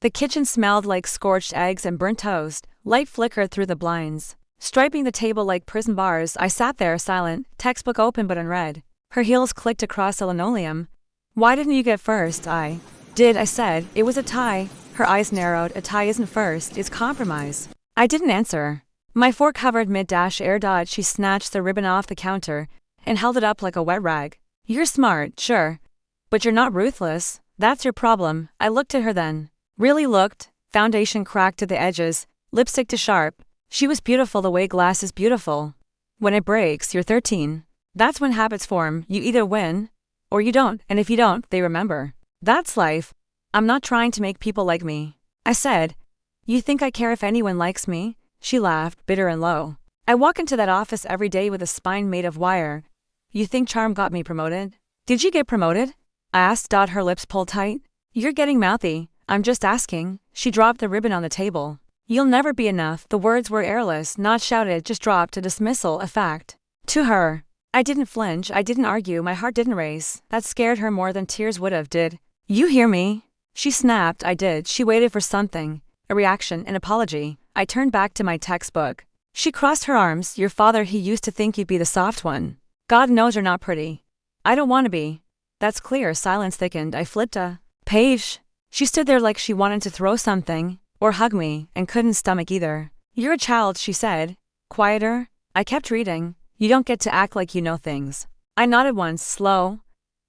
The kitchen smelled like scorched eggs and burnt toast. Light flickered through the blinds, striping the table like prison bars. I sat there, silent, textbook open but unread. Her heels clicked across the linoleum. Why didn't you get first? I did, I said. It was a tie. Her eyes narrowed. A tie isn't first, it's compromise. I didn't answer. My fork hovered mid-air. She snatched the ribbon off the counter and held it up like a wet rag. You're smart, sure. But you're not ruthless. That's your problem. I looked at her then. Really looked. Foundation cracked to the edges, lipstick too sharp. She was beautiful the way glass is beautiful. When it breaks, you're 13. That's when habits form. You either win, or you don't, and if you don't, they remember. That's life. I'm not trying to make people like me. I said. You think I care if anyone likes me? She laughed, bitter and low. I walk into that office every day with a spine made of wire. You think charm got me promoted? Did you get promoted? I asked. Her lips pulled tight. You're getting mouthy. I'm just asking. She dropped the ribbon on the table. You'll never be enough. The words were airless, not shouted, just dropped, a dismissal, a fact. To her. I didn't flinch, I didn't argue, my heart didn't race. That scared her more than tears would have, did. You hear me? She snapped. I did. She waited for something. A reaction, an apology. I turned back to my textbook. She crossed her arms. Your father, he used to think you'd be the soft one. God knows you're not pretty. I don't want to be. That's clear. Silence thickened. I flipped a page. She stood there like she wanted to throw something, or hug me, and couldn't stomach either. You're a child, she said. Quieter. I kept reading. You don't get to act like you know things. I nodded once, slow.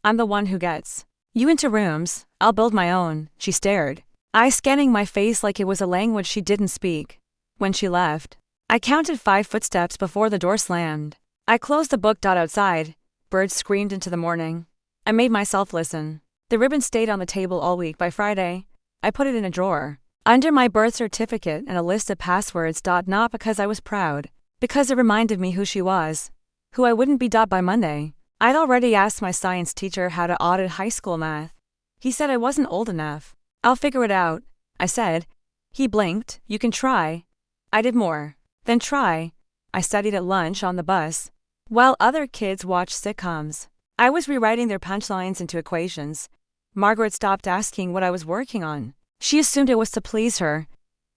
I'm the one who gets you into rooms. I'll build my own. She stared, eyes scanning my face like it was a language she didn't speak. When she left, I counted 5 footsteps before the door slammed. I closed the book. Outside, birds screamed into the morning. I made myself listen. The ribbon stayed on the table all week. By Friday, I put it in a drawer, under my birth certificate and a list of passwords. Not because I was proud, because it reminded me who she was, who I wouldn't be. By Monday, I'd already asked my science teacher how to audit high school math. He said I wasn't old enough. I'll figure it out, I said. He blinked. You can try. I did more than try. I studied at lunch on the bus, while other kids watched sitcoms. I was rewriting their punchlines into equations. Margaret stopped asking what I was working on. She assumed it was to please her.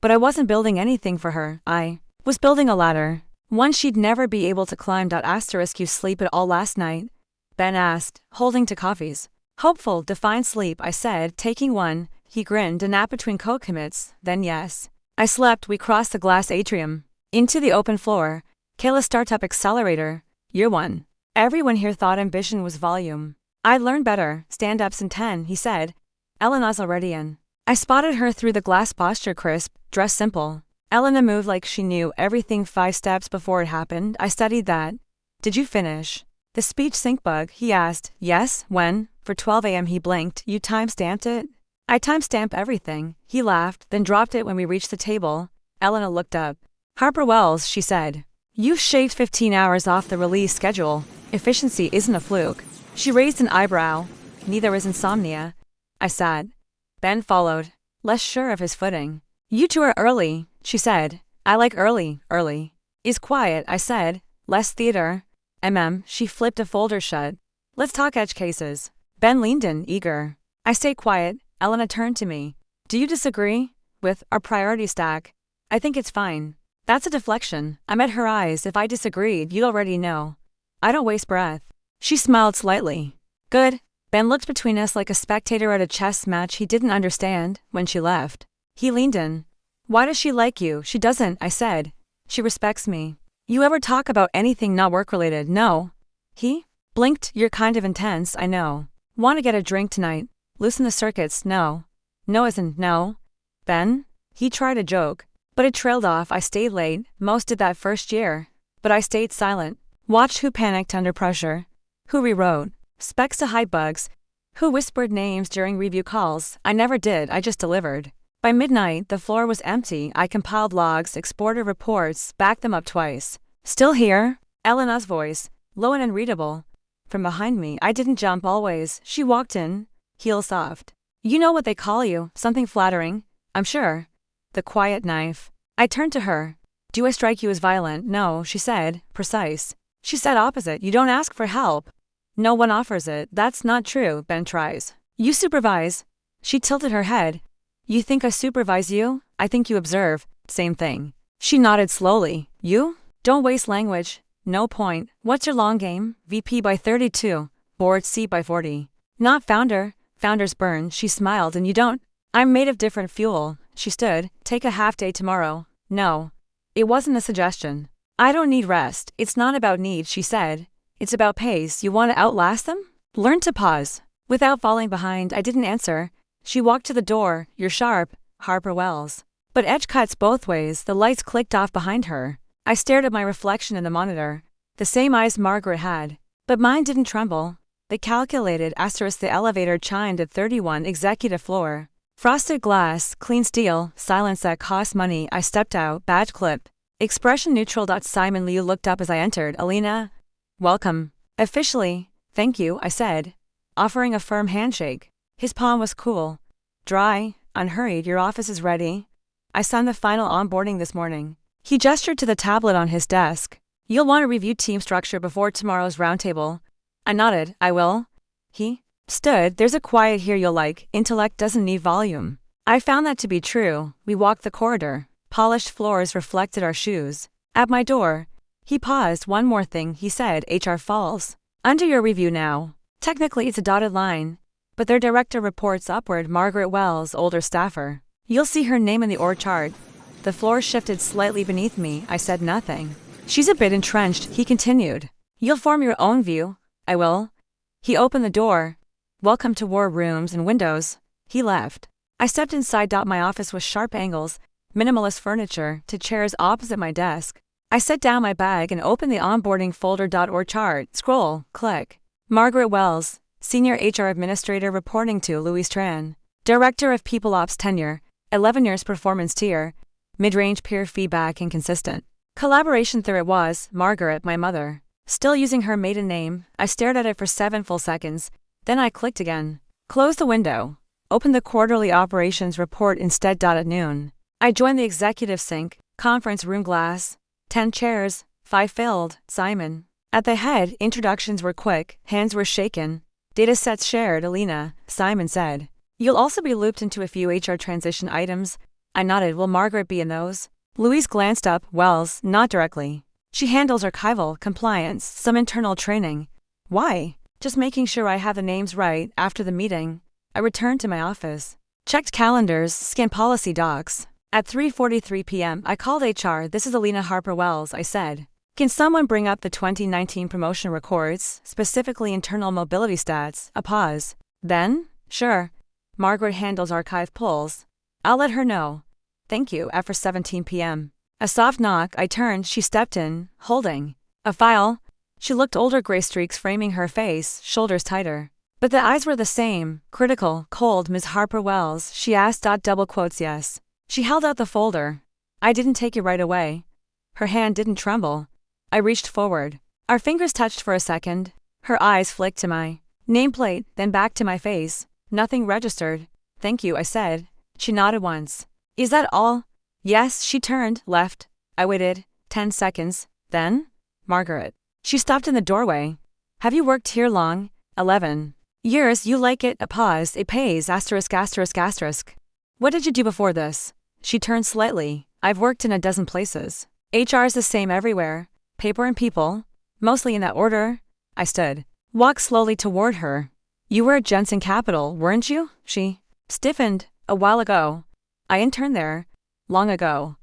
But I wasn't building anything for her. I was building a ladder, one she'd never be able to climb. You sleep at all last night? Ben asked, holding to coffees. Hopeful, define sleep, I said, taking one. He grinned. A nap between co-commits, then yes. I slept. We crossed the glass atrium, into the open floor. Kayla startup accelerator. Year 1. Everyone here thought ambition was volume. I'd learn better. Stand-ups in 10, he said. Elena's already in. I spotted her through the glass. Posture crisp, dress simple. Elena moved like she knew everything 5 steps before it happened. I studied that. Did you finish the speech sync bug? He asked. Yes. When? For 12 a.m. He blinked. You time-stamped it? I time-stamp everything. He laughed, then dropped it when we reached the table. Elena looked up. Harper Wells, she said. You've shaved 15 hours off the release schedule. Efficiency isn't a fluke. She raised an eyebrow. Neither is insomnia. I sat. Ben followed, less sure of his footing. You two are early, she said. I like early. Is quiet, I said. Less theater. She flipped a folder shut. Let's talk edge cases. Ben leaned in, eager. I stayed quiet. Elena turned to me. Do you disagree with our priority stack? I think it's fine. That's a deflection. I met her eyes. If I disagreed, you'd already know. I don't waste breath. She smiled slightly. Good. Ben looked between us like a spectator at a chess match he didn't understand. When she left, he leaned in. Why does she like you? She doesn't, I said. She respects me. You ever talk about anything not work-related? No. He blinked. You're kind of intense, I know. Want to get a drink tonight? Loosen the circuits? No. No isn't no. Ben? He tried a joke, but it trailed off. I stayed late. Most did that first year. But I stayed silent. Watched who panicked under pressure, who rewrote specs to hide bugs, who whispered names during review calls. I never did, I just delivered. By midnight, the floor was empty. I compiled logs, exported reports, backed them up twice. Still here? Elena's voice, low and unreadable. From behind me, I didn't jump always. She walked in, heel soft. You know what they call you, something flattering, I'm sure. The quiet knife. I turned to her. Do I strike you as violent? No, she said, precise. She said opposite. You don't ask for help. No one offers it. That's not true, Ben tries. You supervise. She tilted her head. You think I supervise you? I think you observe. Same thing. She nodded slowly. You? Don't waste language. No point. What's your long game? VP by 32. Board seat by 40. Not founder. Founders burn. She smiled. And you don't? I'm made of different fuel. She stood. Take a half day tomorrow. No. It wasn't a suggestion. I don't need rest. It's not about need, she said. It's about pace. You want to outlast them? Learn to pause. Without falling behind, I didn't answer. She walked to the door. You're sharp, Harper Wells. But edge cuts both ways. The lights clicked off behind her. I stared at my reflection in the monitor. The same eyes Margaret had. But mine didn't tremble. They calculated. The elevator chimed at 31 executive floor. Frosted glass, clean steel, silence that cost money. I stepped out, badge clip. Expression neutral. Simon Liu looked up as I entered. Alina. Welcome. Officially. Thank you, I said, offering a firm handshake. His palm was cool. Dry, unhurried. Your office is ready. I signed the final onboarding this morning. He gestured to the tablet on his desk. You'll want to review team structure before tomorrow's roundtable. I nodded. I will. He stood. There's a quiet here you'll like. Intellect doesn't need volume. I found that to be true. We walked the corridor. Polished floors reflected our shoes. At my door, he paused. One more thing, he said. HR falls under your review now. Technically it's a dotted line, but their director reports upward. Margaret Wells, older staffer. You'll see her name in the org chart. The floor shifted slightly beneath me. I said nothing. She's a bit entrenched, he continued. You'll form your own view. I will. He opened the door. Welcome to war rooms and windows. He left. I stepped inside. My office was sharp angles, minimalist furniture, to chairs opposite my desk. I set down my bag and opened the onboarding folder. Org chart. Scroll. Click. Margaret Wells, Senior HR Administrator reporting to Louise Tran. Director of People Ops tenure, 11 years performance tier, mid-range peer feedback inconsistent. Collaboration. There it was, Margaret, my mother. Still using her maiden name. I stared at it for 7 full seconds. Then I clicked again. Close the window. Open the quarterly operations report instead. At noon, I joined the executive sync, conference room glass. 10 chairs, 5 filled. Simon at the head. Introductions were quick, hands were shaken. Data sets shared. Alina, Simon said. You'll also be looped into a few HR transition items. I nodded. Will Margaret be in those? Louise glanced up. Wells, not directly. She handles archival, compliance, some internal training. Why? Just making sure I have the names right. After the meeting, I returned to my office. Checked calendars, scanned policy docs. At 3:43 p.m., I called HR. This is Alina Harper Wells, I said. Can someone bring up the 2019 promotion records, specifically internal mobility stats? A pause. Then? Sure. Margaret handles archive pulls. I'll let her know. Thank you. After 17 p.m. A soft knock. I turned. She stepped in, holding a file. She looked older, gray streaks framing her face, shoulders tighter. But the eyes were the same, critical, cold. Ms. Harper Wells, she asked. Double quotes. Yes. She held out the folder. I didn't take it right away. Her hand didn't tremble. I reached forward. Our fingers touched for a second. Her eyes flicked to my nameplate, then back to my face. Nothing registered. Thank you, I said. She nodded once. Is that all? Yes. She turned, left. I waited 10 seconds. Then? Margaret. She stopped in the doorway. Have you worked here long? 11 years. You like it? A pause. It pays. Asterisk. What did you do before this? She turned slightly. I've worked in a dozen places. HR's the same everywhere. Paper and people. Mostly in that order. I stood. Walked slowly toward her. You were at Jensen Capital, weren't you? She stiffened. A while ago. I interned there. Long ago.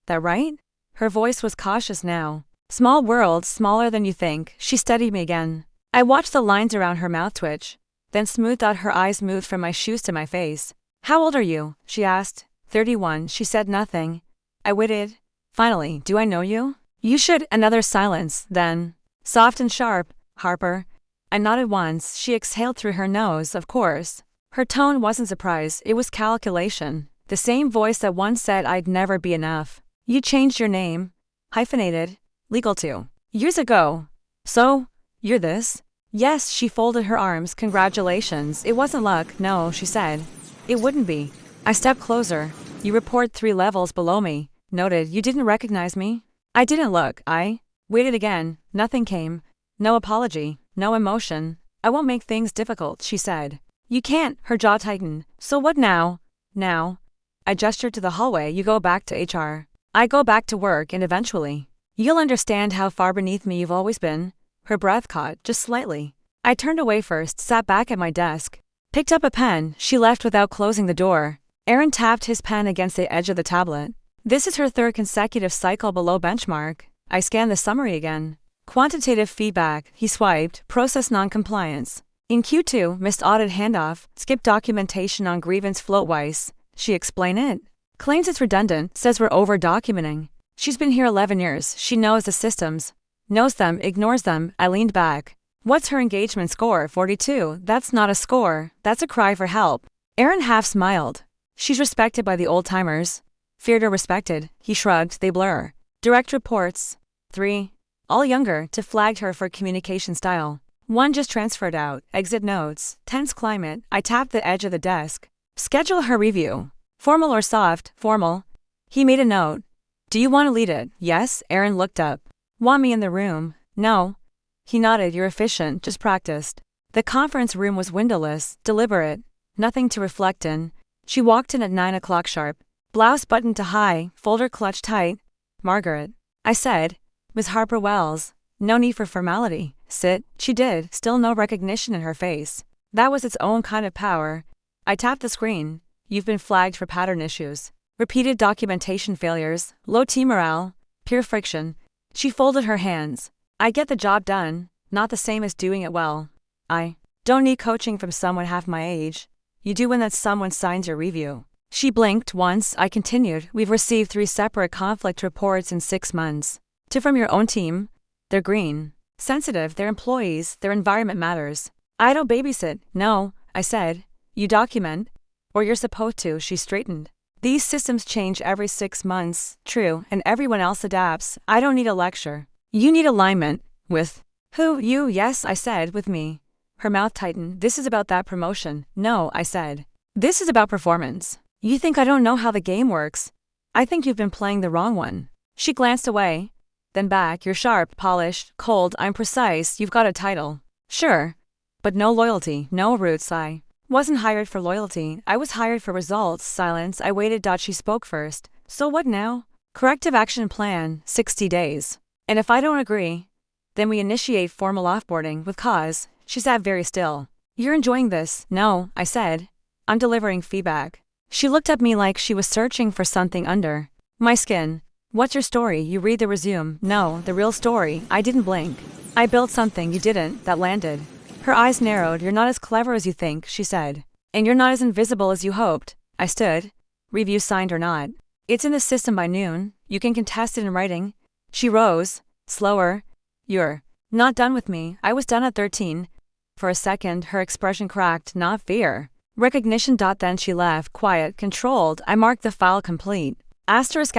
That right? Her voice was cautious now. Small world, smaller than you think. She studied me again. I watched the lines around her mouth twitch. Then smoothed out. Her eyes moved from my shoes to my face. How old are you? She asked. 31. She said nothing. I waited. Finally, do I know you? You should. Another silence, then. Soft and sharp. Harper. I nodded once. She exhaled through her nose. Of course. Her tone wasn't surprise, it was calculation. The same voice that once said I'd never be enough. You changed your name. Hyphenated. Legal too. Years ago. So, you're this? Yes. She folded her arms. Congratulations. It wasn't luck, no, she said. It wouldn't be. I stepped closer. You report 3 levels below me. Noted. You didn't recognize me? I didn't look. I waited again. Nothing came. No apology. No emotion. I won't make things difficult, she said. You can't. Her jaw tightened. So what now? Now? I gestured to the hallway. You go back to HR. I go back to work, and eventually, you'll understand how far beneath me you've always been. Her breath caught, just slightly. I turned away first, sat back at my desk, picked up a pen. She left without closing the door. Aaron tapped his pen against the edge of the tablet. This is her third consecutive cycle below benchmark. I scanned the summary again. Quantitative feedback, he swiped, process non-compliance. In Q2, missed audit handoff, skipped documentation on grievance float-wise. She explain it. Claims it's redundant, says we're over-documenting. She's been here 11 years, she knows the systems. Knows them, ignores them. I leaned back. What's her engagement score? 42. That's not a score, that's a cry for help. Aaron half smiled. She's respected by the old-timers. Feared or respected, he shrugged, they blur. Direct reports. 3. All younger, to flagged her for communication style. 1 just transferred out, exit notes, tense climate. I tapped the edge of the desk. Schedule her review. Formal or soft? Formal. He made a note. Do you want to lead it? Yes. Aaron looked up. Want me in the room? No. He nodded. You're efficient, just practiced. The conference room was windowless, deliberate. Nothing to reflect in. She walked in at 9 o'clock sharp. Blouse buttoned to high, folder clutched tight. Margaret. I said. Ms. Harper Wells. No need for formality. Sit. She did, still no recognition in her face. That was its own kind of power. I tapped the screen. You've been flagged for pattern issues. Repeated documentation failures, low team morale, peer friction. She folded her hands. I get the job done, not the same as doing it well. I don't need coaching from someone half my age. You do when that someone signs your review. She blinked once. I continued. We've received 3 separate conflict reports in 6 months. 2 from your own team. They're green. Sensitive, their employees, their environment matters. I don't babysit. No, I said. You document. Or you're supposed to. She straightened. These systems change every 6 months. True, and everyone else adapts. I don't need a lecture. You need alignment. With who? You? Yes, I said. With me. Her mouth tightened. This is about that promotion. No, I said. This is about performance. You think I don't know how the game works? I think you've been playing the wrong one. She glanced away. Then back. You're sharp, polished, cold. I'm precise. You've got a title. Sure. But no loyalty, no roots. I wasn't hired for loyalty. I was hired for results. Silence. I waited. She spoke first. So what now? Corrective action plan, 60 days. And if I don't agree, then we initiate formal offboarding with cause. She sat very still. You're enjoying this? No, I said. I'm delivering feedback. She looked at me like she was searching for something under my skin. What's your story? You read the resume. No, the real story. I didn't blink. I built something you didn't, that landed. Her eyes narrowed. You're not as clever as you think, she said. And you're not as invisible as you hoped. I stood. Review signed or not. It's in the system by noon. You can contest it in writing. She rose. Slower. You're not done with me. I was done at 13. For a second, her expression cracked, not fear. Recognition. Then she left, quiet, controlled. I marked the file complete. Asterisk.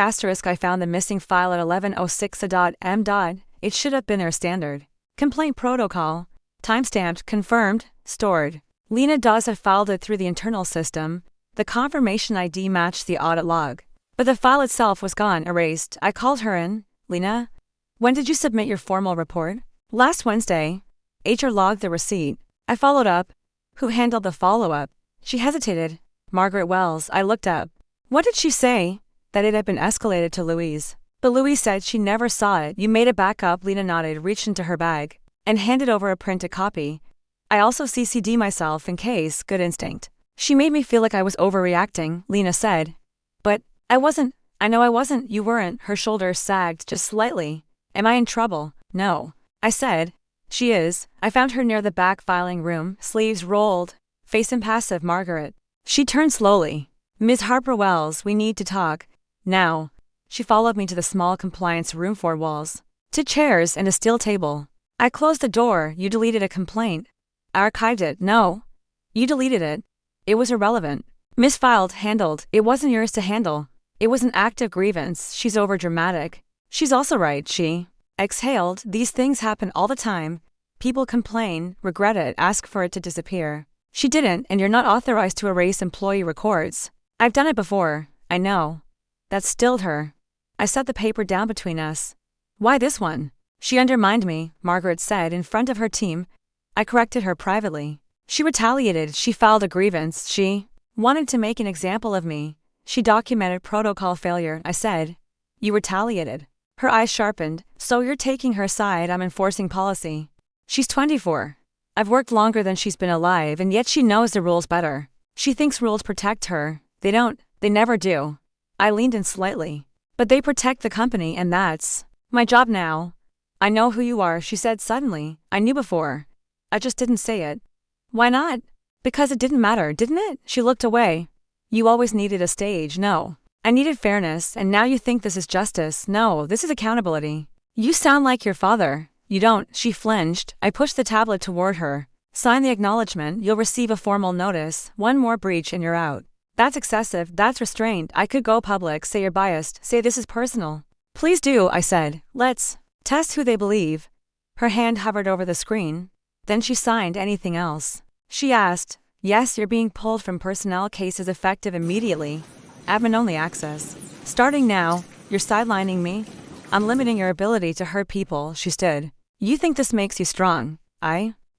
I found the missing file at 11:06 It should have been their standard complaint protocol. Timestamped, confirmed, stored. Lena Dawes had filed it through the internal system. The confirmation ID matched the audit log. But the file itself was gone, erased. I called her in. Lena? When did you submit your formal report? Last Wednesday. HR logged the receipt. I followed up. Who handled the follow-up? She hesitated. Margaret Wells. I looked up. What did she say? That it had been escalated to Louise. But Louise said she never saw it. You made it back up. Lena nodded, reached into her bag, and handed over a printed copy. I also CC'd myself in case. Good instinct. She made me feel like I was overreacting, Lena said. But I wasn't. I know I wasn't. You weren't. Her shoulders sagged just slightly. Am I in trouble? No. I said. She is. I found her near the back filing room, sleeves rolled, face impassive. Margaret. She turned slowly. Ms. Harper Wells, we need to talk. Now. She followed me to the small compliance room, 4 walls, 2 chairs and a steel table. I closed the door. You deleted a complaint. I archived it. No. You deleted it. It was irrelevant. Misfiled, handled. It wasn't yours to handle. It was an active grievance. She's overdramatic. She's also right. She exhaled. These things happen all the time. People complain, regret it, ask for it to disappear. She didn't, and you're not authorized to erase employee records. I've done it before. I know. That stilled her. I set the paper down between us. Why this one? She undermined me, Margaret said in front of her team. I corrected her privately. She retaliated. She filed a grievance. She wanted to make an example of me. She documented protocol failure, I said. You retaliated. Her eyes sharpened. So you're taking her side, I'm enforcing policy. She's 24. I've worked longer than she's been alive, and yet she knows the rules better. She thinks rules protect her. They don't. They never do. I leaned in slightly. But they protect the company, and that's my job now. I know who you are, she said suddenly. I knew before. I just didn't say it. Why not? Because it didn't matter, didn't it? She looked away. You always needed a stage, no. I needed fairness, and now you think this is justice. No, this is accountability. You sound like your father. You don't, she flinched. I pushed the tablet toward her. Sign the acknowledgement, you'll receive a formal notice. One more breach and you're out. That's excessive, that's restraint. I could go public, say you're biased, say this is personal. Please do, I said. Let's test who they believe. Her hand hovered over the screen. Then she signed. Anything else? She asked. Yes, you're being pulled from personnel cases effective immediately. Admin-only access. Starting now, you're sidelining me. I'm limiting your ability to hurt people, she stood. You think this makes you strong?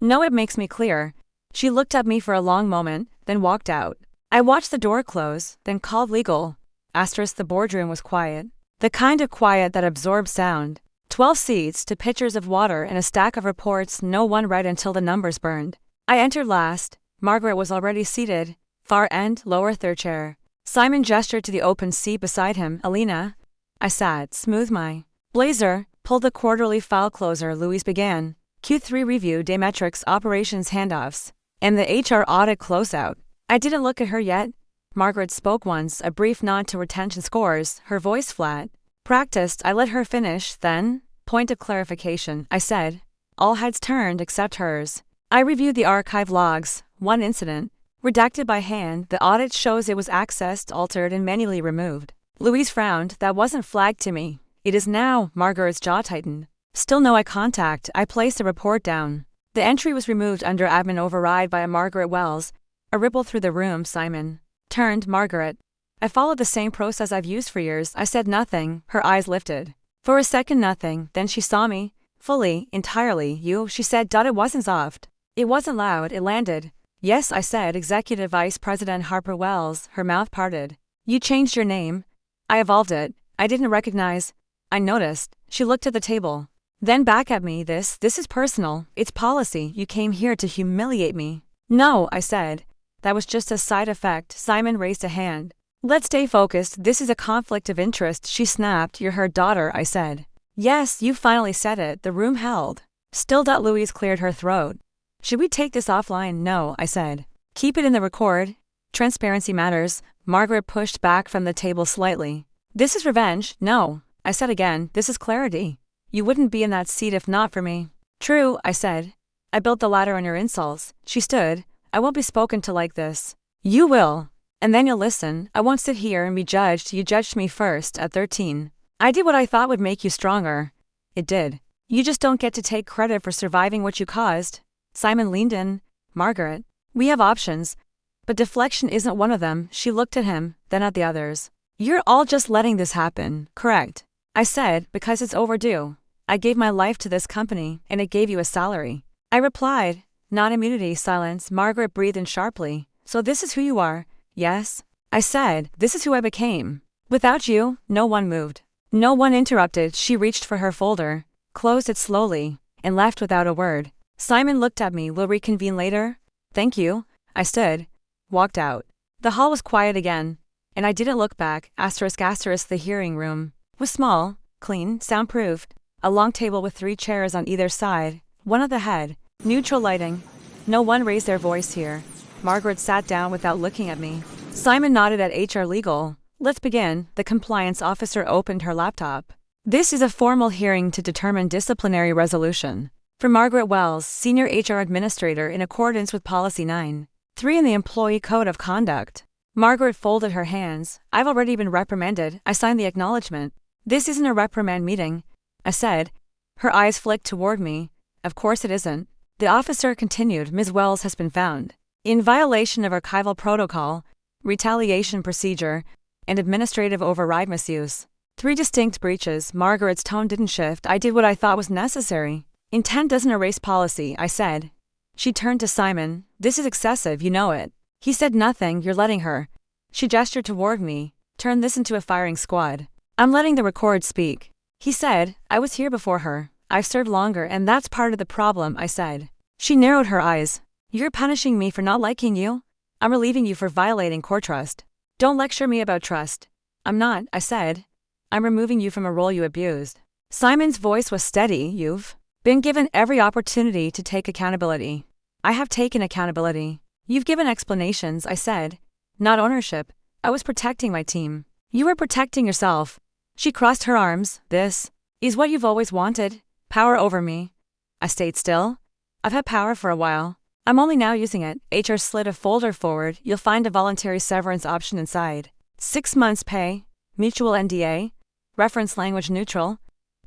No, it makes me clear. She looked at me for a long moment, then walked out. I watched the door close, then called legal. The boardroom was quiet. The kind of quiet that absorbs sound. 12 seats to pitchers of water and a stack of reports no one read until the numbers burned. I entered last. Margaret was already seated. Far end, lower third chair. Simon gestured to the open seat beside him. Alina. I sat, smoothed my blazer, pulled the quarterly file closer. Louise began. Q3 review, day metrics, operations handoffs, and the HR audit closeout. I didn't look at her yet. Margaret spoke once, a brief nod to retention scores, her voice flat. Practiced, I let her finish, then, point of clarification, I said. All heads turned except hers. I reviewed the archive logs. One incident. Redacted by hand, the audit shows it was accessed, altered, and manually removed. Louise frowned. That wasn't flagged to me. It is now. Margaret's jaw tightened. Still no eye contact. I placed the report down. The entry was removed under admin override by a Margaret Wells. A ripple through the room. Simon turned. Margaret. I followed the same process I've used for years. I said nothing. Her eyes lifted. For a second nothing, then she saw me. Fully, entirely. You, she said. It wasn't soft. It wasn't loud. It landed. Yes, I said. Executive Vice President Harper Wells. Her mouth parted. You changed your name. I evolved it. I didn't recognize. I noticed. She looked at the table. Then back at me. This is personal. It's policy. You came here to humiliate me. No, I said. That was just a side effect. Simon raised a hand. Let's stay focused. This is a conflict of interest, she snapped. You're her daughter, I said. Yes, you finally said it. The room held. Still. Louise cleared her throat. Should we take this offline? No, I said. Keep it in the record. Transparency matters. Margaret pushed back from the table slightly. This is revenge. No, I said again. This is clarity. You wouldn't be in that seat if not for me. True, I said. I built the ladder on your insults. She stood. I won't be spoken to like this. You will. And then you'll listen. I won't sit here and be judged. You judged me first, at 13. I did what I thought would make you stronger. It did. You just don't get to take credit for surviving what you caused. Simon leaned in. Margaret. We have options. But deflection isn't one of them. She looked at him, then at the others. You're all just letting this happen, correct? I said, because it's overdue. I gave my life to this company, and it gave you a salary. I replied. Non-immunity. Silence. Margaret breathed in sharply. So this is who you are? Yes. I said, this is who I became. Without you, no one moved. No one interrupted. She reached for her folder, closed it slowly, and left without a word. Simon looked at me. We'll reconvene later? Thank you. I stood. Walked out. The hall was quiet again, and I didn't look back. The hearing room was small, clean, soundproofed. A long table with 3 chairs on either side, one at the head. Neutral lighting. No one raised their voice here. Margaret sat down without looking at me. Simon nodded at HR legal. Let's begin. The compliance officer opened her laptop. This is a formal hearing to determine disciplinary resolution for Margaret Wells, Senior HR Administrator, in accordance with Policy 9.3 in the Employee Code of Conduct. Margaret folded her hands. I've already been reprimanded. I signed the acknowledgement. This isn't a reprimand meeting, I said. Her eyes flicked toward me. Of course it isn't. The officer continued. Ms. Wells has been found in violation of archival protocol, retaliation procedure, and administrative override misuse. 3 distinct breaches. Margaret's tone didn't shift. I did what I thought was necessary. Intent doesn't erase policy, I said. She turned to Simon. This is excessive, you know it. He said nothing. You're letting her. She gestured toward me. Turn this into a firing squad. I'm letting the record speak. He said, I was here before her. I've served longer and that's part of the problem, I said. She narrowed her eyes. You're punishing me for not liking you? I'm relieving you for violating core trust. Don't lecture me about trust. I'm not, I said. I'm removing you from a role you abused. Simon's voice was steady. You've been given every opportunity to take accountability. I have taken accountability. You've given explanations, I said. Not ownership. I was protecting my team. You were protecting yourself. She crossed her arms. This is what you've always wanted. Power over me. I stayed still. I've had power for a while. I'm only now using it. HR slid a folder forward. You'll find a voluntary severance option inside. 6 months pay. Mutual NDA. Reference language neutral.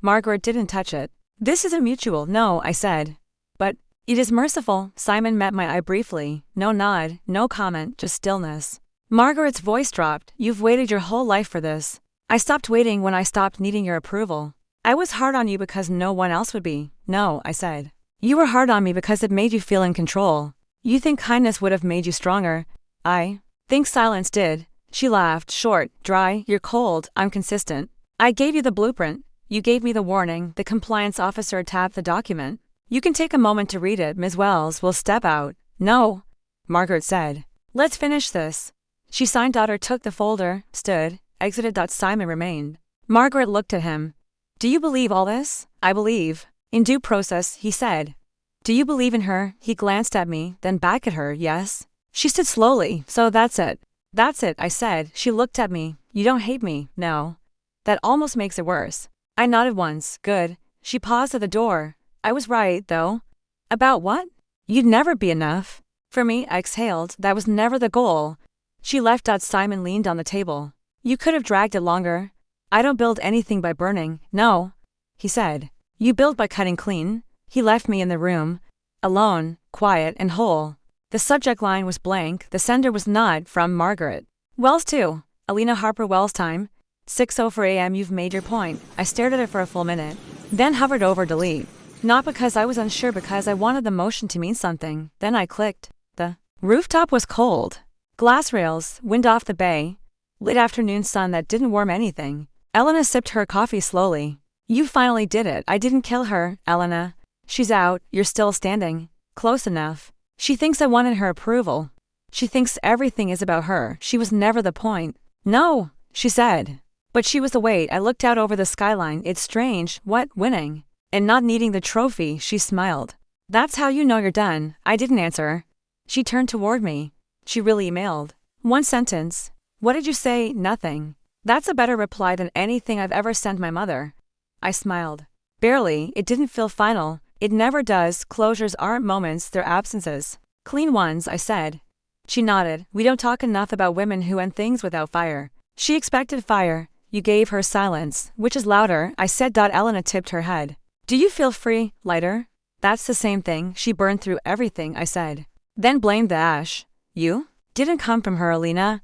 Margaret didn't touch it. This isn't mutual, no, I said. But it is merciful. Simon met my eye briefly. No nod, no comment, just stillness. Margaret's voice dropped. You've waited your whole life for this. I stopped waiting when I stopped needing your approval. I was hard on you because no one else would be. No, I said. You were hard on me because it made you feel in control. You think kindness would have made you stronger. I think silence did. She laughed, short, dry. You're cold, I'm consistent. I gave you the blueprint. You gave me the warning. The compliance officer tapped the document. You can take a moment to read it. Ms. Wells will step out. No, Margaret said. Let's finish this. She signed. Daughter took the folder, stood, exited. Simon remained. Margaret looked at him. Do you believe all this? I believe. In due process, he said. Do you believe in her? He glanced at me, then back at her. Yes. She stood slowly. So that's it. That's it, I said. She looked at me. You don't hate me, no. That almost makes it worse. I nodded once. Good. She paused at the door. I was right, though. About what? You'd never be enough. For me, I exhaled. That was never the goal. She left. Simon leaned on the table. You could have dragged it longer. I don't build anything by burning, no, he said. You build by cutting clean. He left me in the room, alone, quiet and whole. The subject line was blank. The sender was not from Margaret. Wells too. Alina Harper Wells time. 6:04 a.m. You've made your point. I stared at it for a full minute, then hovered over delete. Not because I was unsure, because I wanted the motion to mean something. Then I clicked. The rooftop was cold. Glass rails, wind off the bay. Late afternoon sun that didn't warm anything. Elena sipped her coffee slowly. You finally did it. I didn't kill her, Elena. She's out. You're still standing. Close enough. She thinks I wanted her approval. She thinks everything is about her. She was never the point. No, she said. But she was the weight. I looked out over the skyline. It's strange. What, winning? And not needing the trophy, she smiled. That's how you know you're done. I didn't answer. She turned toward me. She really emailed. One sentence. What did you say? Nothing. That's a better reply than anything I've ever sent my mother. I smiled. Barely. It didn't feel final. It never does. Closures aren't moments, they're absences. Clean ones, I said. She nodded. We don't talk enough about women who end things without fire. She expected fire. You gave her silence, which is louder, I said. Elena tipped her head. Do you feel free, lighter? That's the same thing. She burned through everything, I said. Then blamed the ash. You? Didn't come from her, Alina.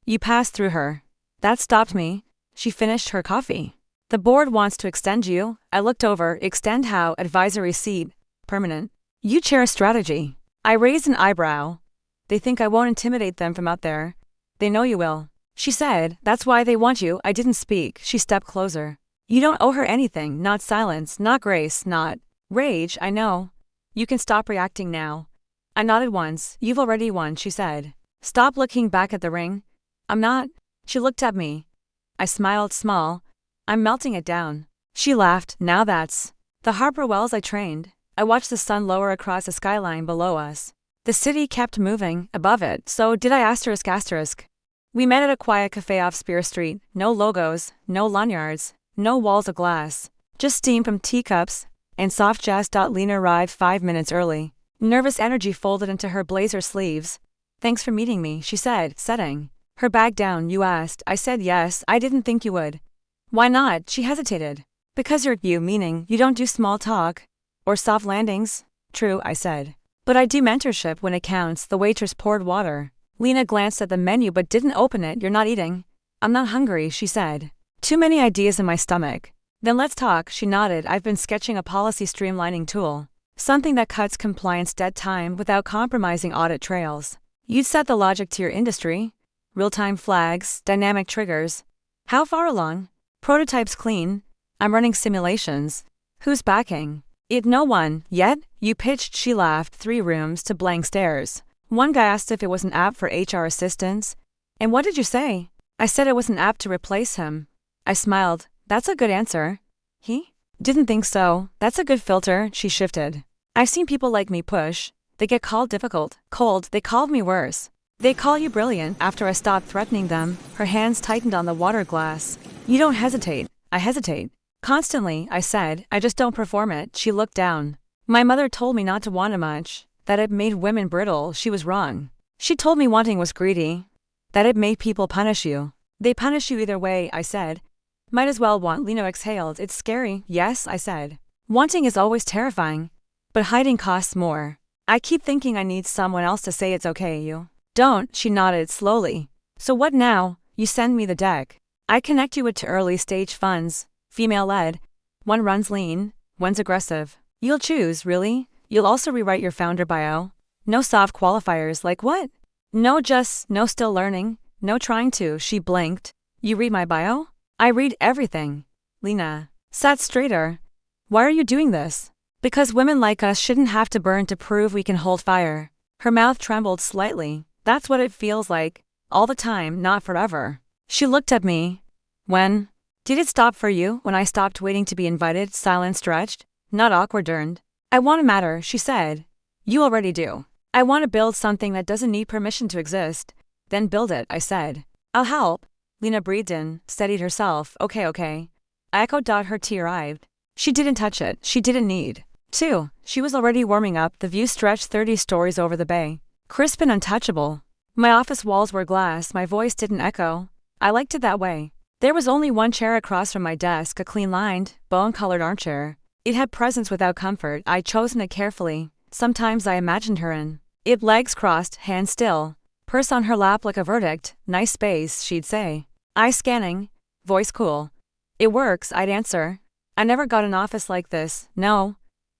You passed through her. That stopped me. She finished her coffee. The board wants to extend you. I looked over. Extend how? Advisory seat. Permanent. You chair strategy. I raised an eyebrow. They think I won't intimidate them from out there. They know you will. She said, that's why they want you. I didn't speak. She stepped closer. You don't owe her anything. Not silence, not grace, not rage. I know. You can stop reacting now. I nodded once. You've already won, she said. Stop looking back at the ring. I'm not. She looked at me. I smiled small. I'm melting it down. She laughed. Now that's the Harper Wells I trained. I watched the sun lower across the skyline below us. The city kept moving, above it, so did I asterisk. We met at a quiet cafe off Spear Street. No logos, no lanyards, no walls of glass. Just steam from teacups and soft jazz. Lena arrived 5 minutes early. Nervous energy folded into her blazer sleeves. Thanks for meeting me, she said, setting her bag down. You asked. I said yes. I didn't think you would. Why not? She hesitated. Because you're you, meaning you don't do small talk or soft landings. True, I said. But I do mentorship when it counts. The waitress poured water. Lena glanced at the menu but didn't open it. You're not eating. I'm not hungry, she said. Too many ideas in my stomach. Then let's talk, she nodded. I've been sketching a policy streamlining tool. Something that cuts compliance dead time without compromising audit trails. You'd set the logic to your industry. Real-time flags, dynamic triggers. How far along? Prototypes clean. I'm running simulations. Who's backing? It no one, yet? You pitched, she laughed, 3 rooms to blank stares. One guy asked if it was an app for HR assistants. And what did you say? I said it was an app to replace him. I smiled. That's a good answer. He? Didn't think so. That's a good filter, she shifted. I've seen people like me push. They get called difficult, cold, they called me worse. They call you brilliant after I stopped threatening them. Her hands tightened on the water glass. You don't hesitate. I hesitate. Constantly, I said, I just don't perform it. She looked down. My mother told me not to want it much, that it made women brittle. She was wrong. She told me wanting was greedy, that it made people punish you. They punish you either way, I said. Might as well want. Lino exhaled. It's scary. Yes, I said. Wanting is always terrifying, but hiding costs more. I keep thinking I need someone else to say it's okay. You don't, she nodded slowly. So what now? You send me the deck. I connect you to early stage funds, female-led. One runs lean, one's aggressive. You'll choose, really? You'll also rewrite your founder bio. No soft qualifiers like what? No still learning, no trying to, she blinked. You read my bio? I read everything. Lena sat straighter. Why are you doing this? Because women like us shouldn't have to burn to prove we can hold fire. Her mouth trembled slightly. That's what it feels like. All the time, not forever. She looked at me. When? Did it stop for you when I stopped waiting to be invited? Silence stretched. Not awkward turned. I want to matter, she said. You already do. I want to build something that doesn't need permission to exist. Then build it, I said. I'll help. Lena breathed in, steadied herself. Okay. I echoed. Her tear-eyed. She didn't touch it. She didn't need to. She was already warming up. The view stretched 30 stories over the bay. Crisp and untouchable. My office walls were glass. My voice didn't echo. I liked it that way. There was only one chair across from my desk, a clean-lined, bone-colored armchair. It had presence without comfort. I'd chosen it carefully. Sometimes I imagined her in it, legs crossed, hands still, purse on her lap like a verdict. Nice space, she'd say. Eye scanning, voice cool. It works, I'd answer. I never got an office like this. No.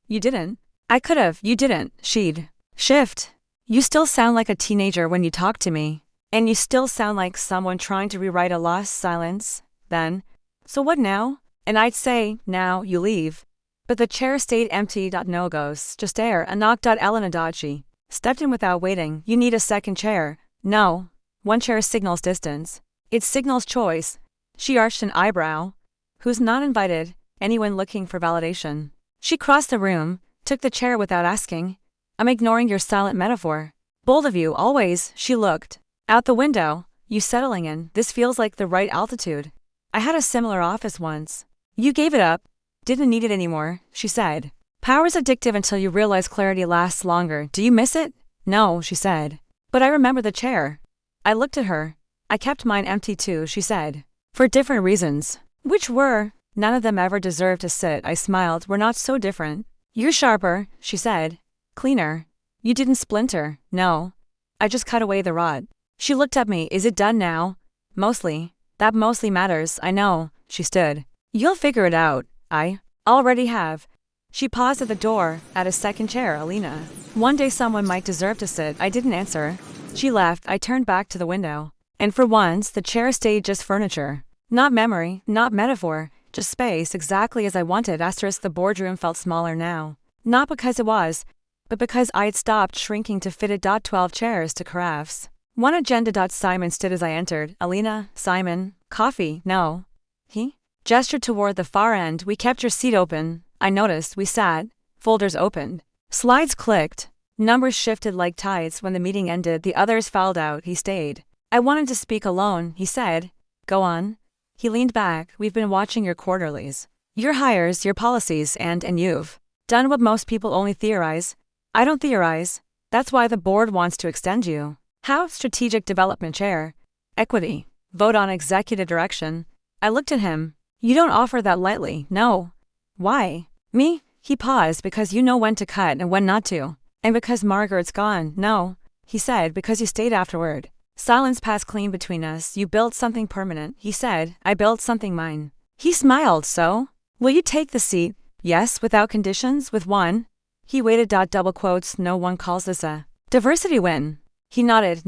You didn't. I could've. You didn't. She'd shift. You still sound like a teenager when you talk to me. And you still sound like someone trying to rewrite a lost silence. Then, so what now? And I'd say, now, you leave. But the chair stayed empty. No ghosts, just air. A knock. Elena. She stepped in without waiting. You need a second chair. No. One chair signals distance. It signals choice. She arched an eyebrow. Who's not invited? Anyone looking for validation. She crossed the room, took the chair without asking. I'm ignoring your silent metaphor. Bold of you, always. She looked out the window. You settling in. This feels like the right altitude. I had a similar office once. You gave it up. Didn't need it anymore, she said. Power's addictive until you realize clarity lasts longer. Do you miss it? No, she said. But I remember the chair. I looked at her. I kept mine empty too, she said. For different reasons. Which were? None of them ever deserved to sit. I smiled. We're not so different. You're sharper, she said. Cleaner. You didn't splinter. No. I just cut away the rot. She looked at me. Is it done now? Mostly. That mostly matters. I know. She stood. You'll figure it out. I already have. She paused at the door, at a second chair. Alina. One day someone might deserve to sit. I didn't answer. She left. I turned back to the window. And for once, the chair stayed just furniture. Not memory, not metaphor, just space, exactly as I wanted. The boardroom felt smaller now. Not because it was, but because I had stopped shrinking to fit it. 12 chairs to carafes. One agenda. Simon stood as I entered. Alina, Simon, coffee, no. He gestured toward the far end. We kept your seat open. I noticed. We sat. Folders opened. Slides clicked. Numbers shifted like tides. When the meeting ended, the others filed out. He stayed. I wanted to speak alone, he said. Go on. He leaned back. We've been watching your quarterlies. Your hires, your policies, and you've done what most people only theorize. I don't theorize. That's why the board wants to extend you. How? Strategic development chair. Equity. Vote on executive direction. I looked at him. You don't offer that lightly, no. Why? Me? He paused. Because you know when to cut and when not to. And because Margaret's gone, no. He said, because you stayed afterward. Silence passed clean between us. You built something permanent, he said. I built something mine. He smiled. So? Will you take the seat? Yes, without conditions, with one. He waited. Double quotes. No one calls this a diversity win. He nodded.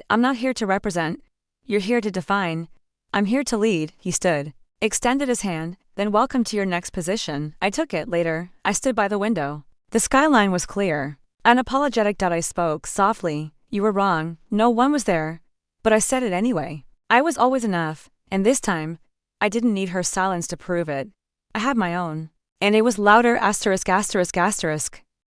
I'm not here to represent You're here to define. I'm here to lead. He stood, extended his hand. Then welcome to your next position. I took it. Later, I stood by the window. The skyline was clear. Unapologetic. I spoke softly. You were wrong. No one was there. But I said it anyway. I was always enough, and this time, I didn't need her silence to prove it. I had my own. And it was louder. *****.